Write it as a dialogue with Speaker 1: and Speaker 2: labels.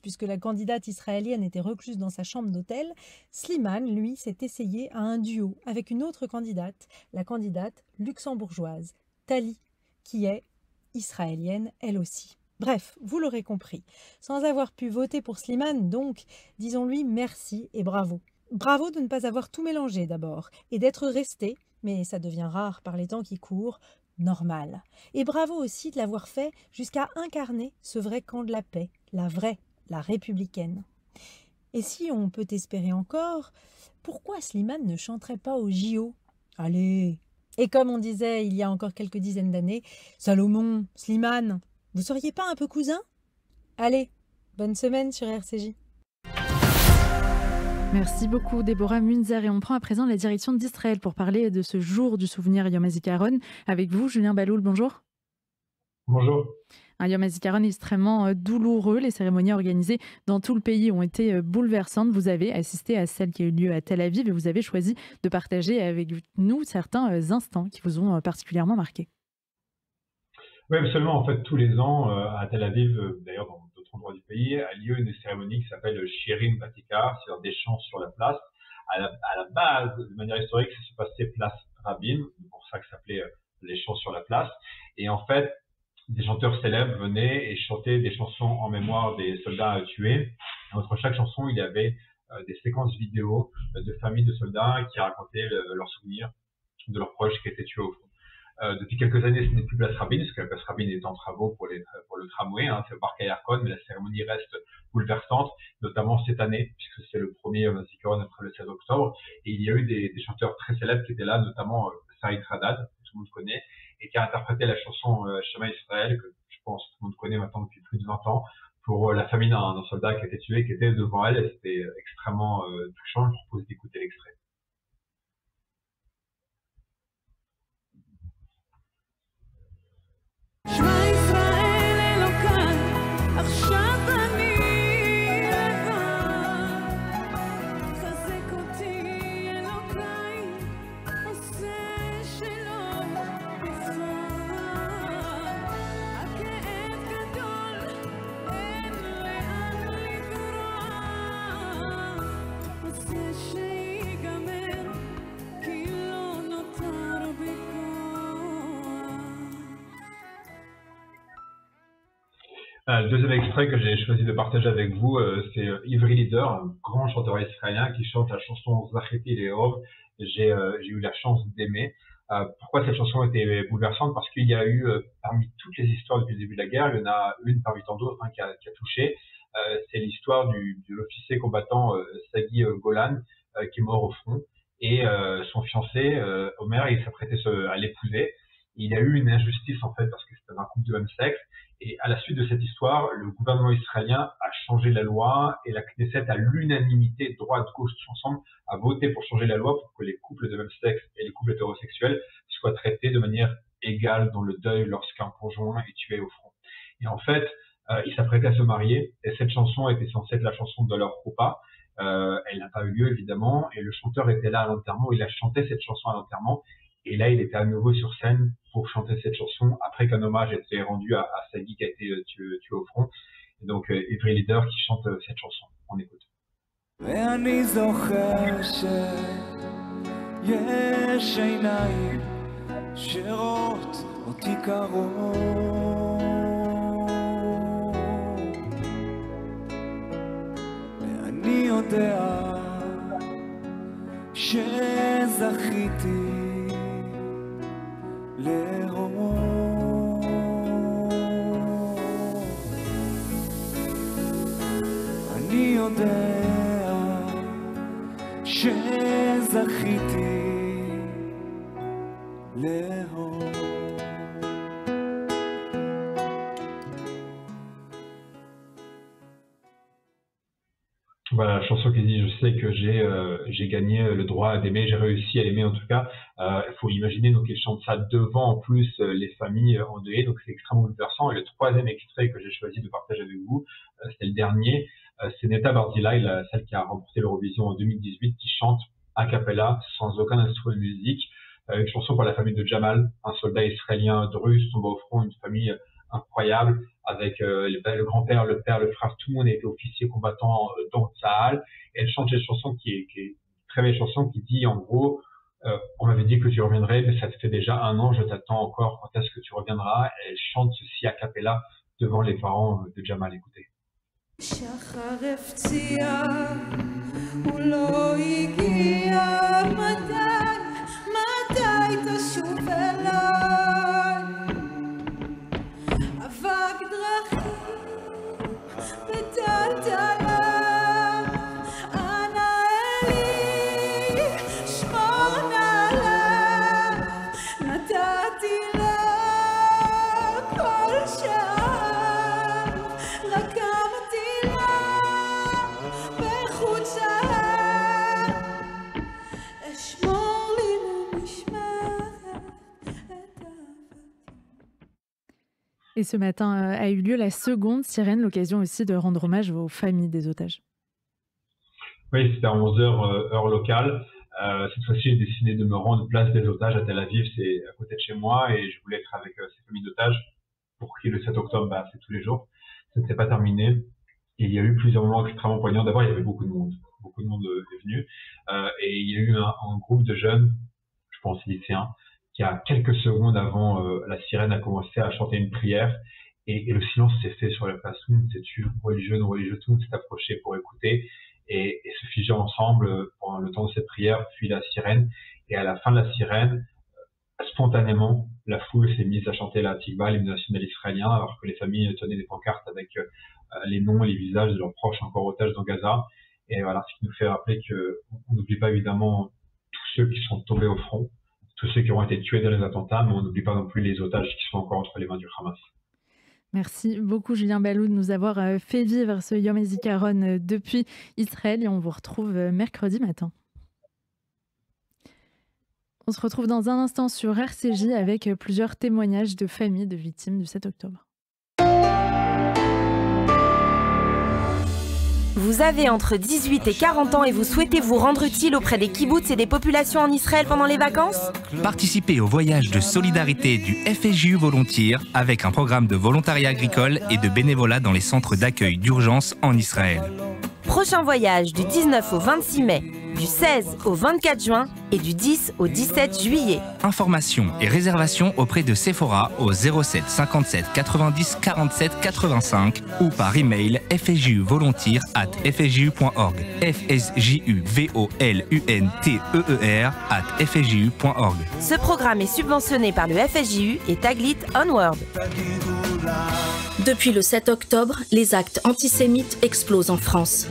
Speaker 1: puisque la candidate israélienne était recluse dans sa chambre d'hôtel, Slimane, lui, s'est essayé à un duo avec une autre candidate, la candidate luxembourgeoise, Tali, qui est israélienne elle aussi. Bref, vous l'aurez compris. Sans avoir pu voter pour Slimane, donc, disons-lui merci et bravo. Bravo de ne pas avoir tout mélangé d'abord, et d'être resté, mais ça devient rare par les temps qui courent, normal. Et bravo aussi de l'avoir fait jusqu'à incarner ce vrai camp de la paix, la vraie, la républicaine. Et si on peut espérer encore, pourquoi Slimane ne chanterait pas au JO? Allez! Et comme on disait il y a encore quelques dizaines d'années, Salomon, Slimane, vous seriez pas un peu cousins? Allez, bonne semaine sur RCJ.
Speaker 2: Merci beaucoup Déborah Munzer et on prend à présent la direction d'Israël pour parler de ce jour du souvenir Yom HaZikaron. Avec vous Julien Baloul, bonjour.
Speaker 3: Bonjour.
Speaker 2: Un Yom HaZikaron extrêmement douloureux. Les cérémonies organisées dans tout le pays ont été bouleversantes. Vous avez assisté à celle qui a eu lieu à Tel Aviv et vous avez choisi de partager avec nous certains instants qui vous ont particulièrement marqué.
Speaker 3: Oui, absolument. En fait, tous les ans, à Tel Aviv, d'ailleurs dans d'autres endroits du pays, a lieu une cérémonie qui s'appelle Shirin Batikar, c'est-à-dire des chants sur la place. À la base, de manière historique, ça se passait place Rabin, c'est pour ça que ça s'appelait les chants sur la place. Et en fait, des chanteurs célèbres venaient et chantaient des chansons en mémoire des soldats tués. Et entre chaque chanson, il y avait des séquences vidéo de familles de soldats qui racontaient leurs souvenirs de leurs proches qui étaient tués au front. Depuis quelques années, ce n'est plus place Rabin, parce que la place Rabin est en travaux pour le tramway, hein, c'est au parc Ayarkon, mais la cérémonie reste bouleversante, notamment cette année, puisque c'est le premier Zikaron après le 16 octobre, et il y a eu des chanteurs très célèbres qui étaient là, notamment Saïd Haddad, que tout le monde connaît, et qui a interprété la chanson Shema Israël, que je pense tout le monde connaît maintenant depuis plus de 20 ans, pour la famille d'un soldat qui a été tué, qui était devant elle, et c'était extrêmement touchant. Je vous propose d'écouter l'extrait. Le deuxième extrait que j'ai choisi de partager avec vous, c'est Ivry Leader, un grand chanteur israélien qui chante la chanson Zacheti Leov. J'ai eu la chance d'aimer. Pourquoi cette chanson était bouleversante? Parce qu'il y a eu, parmi toutes les histoires depuis le début de la guerre, il y en a une parmi tant d'autres qui a touché. C'est l'histoire de l'officier combattant Sagi Golan qui est mort au front. Et son fiancé, Omer, il s'apprêtait à l'épouser. Il y a eu une injustice en fait parce que c'était un couple de même sexe. Et à la suite de cette histoire, le gouvernement israélien a changé la loi et la Knesset à l'unanimité, droite-gauche tous ensemble, a voté pour changer la loi pour que les couples de même sexe et les couples hétérosexuels soient traités de manière égale dans le deuil lorsqu'un conjoint est tué au front. Et en fait, ils s'apprêtaient à se marier et cette chanson était censée être la chanson de leur roupa. Elle n'a pas eu lieu évidemment et le chanteur était là à l'enterrement, il a chanté cette chanson à l'enterrement. Et là, il était à nouveau sur scène pour chanter cette chanson après qu'un hommage ait été rendu à Sagi qui a été tué au front. Et donc, Ivry Leader qui chante cette chanson. On écoute.
Speaker 4: אני יודע שזכיתי לאהוב.
Speaker 3: Voilà, la chanson qui dit je sais que j'ai gagné le droit d'aimer, j'ai réussi à aimer en tout cas. Il faut imaginer donc ils chantent ça devant en plus les familles endeuillées, donc c'est extrêmement bouleversant. Et le troisième extrait que j'ai choisi de partager avec vous, c'est le dernier, c'est Netta Barzilai, celle qui a remporté l'Eurovision en 2018, qui chante a cappella sans aucun instrument de musique, une chanson pour la famille de Jamal, un soldat israélien druze tombé au front, une famille incroyable avec le grand-père, le père, le frère, tout le monde était officier combattant dans Tsahal. Et elle chante cette chanson qui est une très belle chanson qui dit en gros on m'avait dit que tu reviendrais, mais ça te fait déjà 1 an, je t'attends encore, quand est-ce que tu reviendras? Et elle chante ceci a cappella devant les parents de Jamal. Écoutez.
Speaker 2: Et ce matin a eu lieu la seconde sirène, l'occasion aussi de rendre hommage aux familles des otages.
Speaker 3: Oui, c'était à 11h heure locale. Cette fois-ci, j'ai décidé de me rendre place des otages à Tel Aviv, c'est à côté de chez moi, et je voulais être avec ces familles d'otages pour qui le 7 octobre, c'est tous les jours. Ça ne s'est pas terminé. Et il y a eu plusieurs moments extrêmement poignants. D'abord, il y avait beaucoup de monde est venu. Et il y a eu un groupe de jeunes, je pense lycéens, qui a quelques secondes avant la sirène a commencé à chanter une prière. Et le silence s'est fait sur la place. Tout le monde s'est tué, religieux, non religieux, tout le monde s'est approché pour écouter et se figer ensemble pendant le temps de cette prière, puis la sirène. Et à la fin de la sirène, spontanément, la foule s'est mise à chanter la Tikva, l'hymne national israélien, alors que les familles tenaient des pancartes avec les noms et les visages de leurs proches encore otages dans Gaza. Et voilà, ce qui nous fait rappeler qu'on n'oublie pas évidemment tous ceux qui sont tombés au front, tous ceux qui ont été tués dans les attentats, mais on n'oublie pas non plus les otages qui sont encore entre les mains du Hamas.
Speaker 2: Merci beaucoup Julien Balloud de nous avoir fait vivre ce Yom HaZikaron depuis Israël et on vous retrouve mercredi matin. On se retrouve dans un instant sur RCJ avec plusieurs témoignages de familles de victimes du 7 octobre.
Speaker 5: Vous avez entre 18 et 40 ans et vous souhaitez vous rendre utile auprès des kibboutz et des populations en Israël pendant les vacances?
Speaker 6: Participez au voyage de solidarité du FSJU Volontiers avec un programme de volontariat agricole et de bénévolat dans les centres d'accueil d'urgence en Israël.
Speaker 5: Prochain voyage du 19 au 26 mai, du 16 au 24 juin et du 10 au 17 juillet.
Speaker 6: Informations et réservations auprès de Sephora au 07 57 90 47 85 ou par email fsjuvolontiers@fsju.org. fsjuvolunteer@fsju.org.
Speaker 5: Ce programme est subventionné par le FSJU et Taglit Onward.
Speaker 7: Depuis le 7 octobre, les actes antisémites explosent en France.